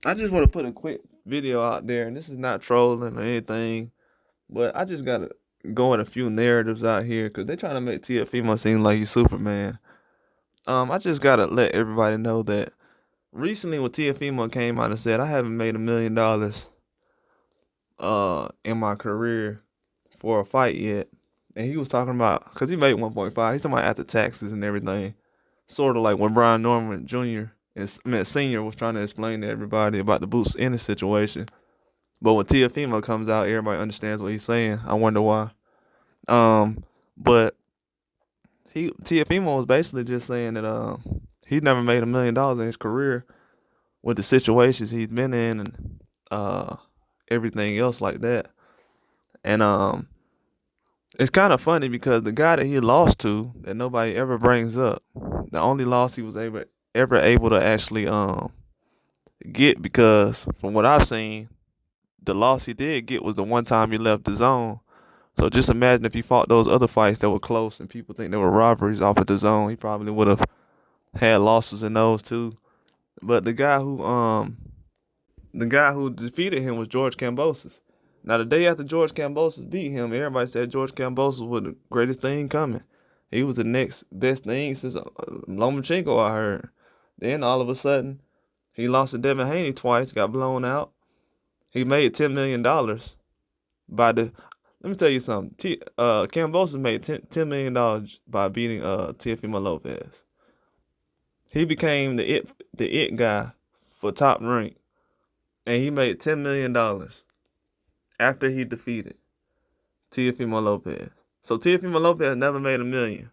I just want to put a quick video out there, and this is not trolling or anything, but I just gotta go in a few narratives out here because they trying to make Teofimo seem like he's Superman. I just gotta let everybody know that recently when Teofimo came out and said I haven't made $1 million in my career for a fight yet, and he was talking about because he made 1.5. He's talking about after taxes and everything, sort of like when Brian Norman Jr. Senior was trying to explain to everybody about the Boots Ennis situation. But when Teofimo comes out, everybody understands what he's saying. I wonder why. But he Teofimo was basically just saying that he's never made $1 million in his career with the situations he's been in and everything else like that. And it's kind of funny because the guy that he lost to that nobody ever brings up, the only loss he was ever able to actually get, because from what I've seen, the loss he did get was the one time he left the zone. So just imagine if he fought those other fights that were close and people think they were robberies off of the zone, he probably would have had losses in those too. But the guy who defeated him was George Kambosos. Now the day after George Kambosos beat him, everybody said George Kambosos was the greatest thing coming. He was the next best thing since Lomachenko, I heard. Then all of a sudden, he lost to Devin Haney twice, got blown out. He made $10 million by the. Let me tell you something. Kambosos made $10 million by beating Teofimo Lopez. He became the it guy for Top Rank, and he made $10 million after he defeated Teofimo Lopez. So Teofimo Lopez never made $1 million.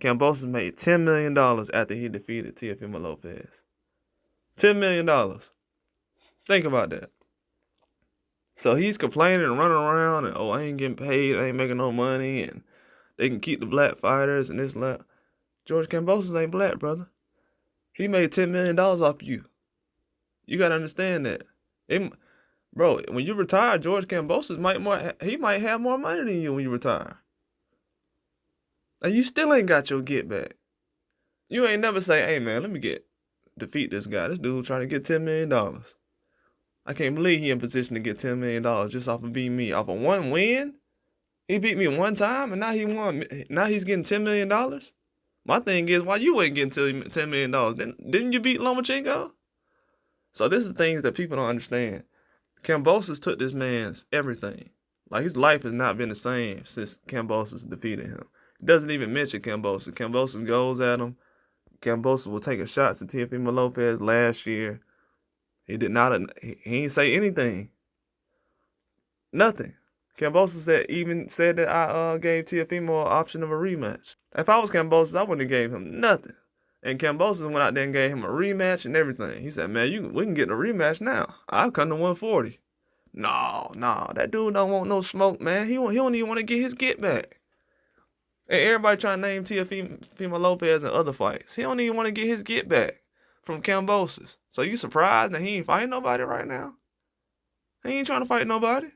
Kambosos made $10 million after he defeated Teofimo Lopez. $10 million. Think about that. So he's complaining and running around and, oh, I ain't getting paid, I ain't making no money, and they can keep the black fighters and this and that. George Kambosos ain't black, brother. He made $10 million off you. You gotta understand that. Bro, when you retire, George Kambosos might have more money than you when you retire. And you still ain't got your get back. You ain't never say, hey man, let me defeat this guy. This dude trying to get $10 million. I can't believe he in position to get $10 million just off of beating me. Off of one win? He beat me one time and now he won. Now he's getting $10 million? My thing is, why you ain't getting $10 million? Didn't you beat Lomachenko? So this is things that people don't understand. Kambosos took this man's everything. Like, his life has not been the same since Kambosos defeated him. He doesn't even mention Kambosos. Kambosos goes at him. Kambosos was taking shots at Teofimo Lopez last year. He did not. He ain't say anything. Nothing. Kambosos even said that I gave Teofimo an option of a rematch. If I was Kambosos, I wouldn't have gave him nothing. And Kambosos went out there and gave him a rematch and everything. He said, man, we can get a rematch now. I'll come to 140. No, that dude don't want no smoke, man. He don't even want to get his get back. And everybody trying to name Teofimo Lopez in other fights. He don't even want to get his get back from Kambosos. So you surprised that he ain't fighting nobody right now? He ain't trying to fight nobody.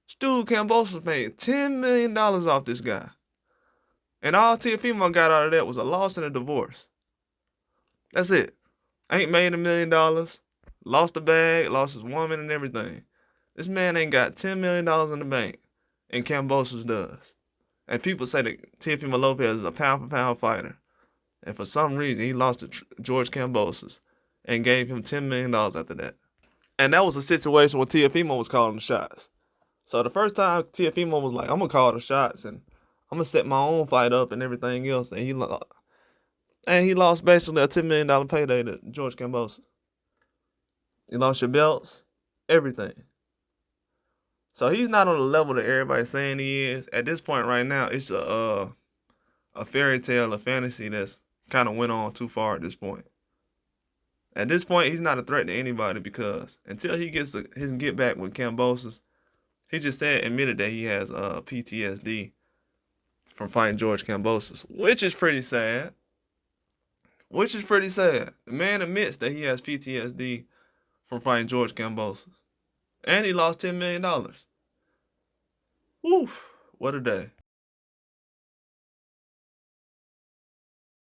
Stu Kambosos made $10 million off this guy. And all Teofimo got out of that was a loss and a divorce. That's it. Ain't made $1 million. Lost the bag, lost his woman and everything. This man ain't got $10 million in the bank. And Kambosos does. And people say that Teofimo Lopez is a pound-for-pound fighter. And for some reason, he lost to George Kambosos and gave him $10 million after that. And that was a situation where Teofimo was calling the shots. So the first time Teofimo was like, I'm going to call the shots and I'm going to set my own fight up and everything else. And he lost basically a $10 million payday to George Kambosos. He lost your belts, everything. So he's not on the level that everybody's saying he is. At this point right now, it's a fairy tale, a fantasy that's kind of went on too far at this point. At this point, he's not a threat to anybody because until he gets his get back with Kambosos, he just admitted that he has PTSD from fighting George Kambosos, which is pretty sad. The man admits that he has PTSD from fighting George Kambosos. And he lost $10 million. Woof, what a day.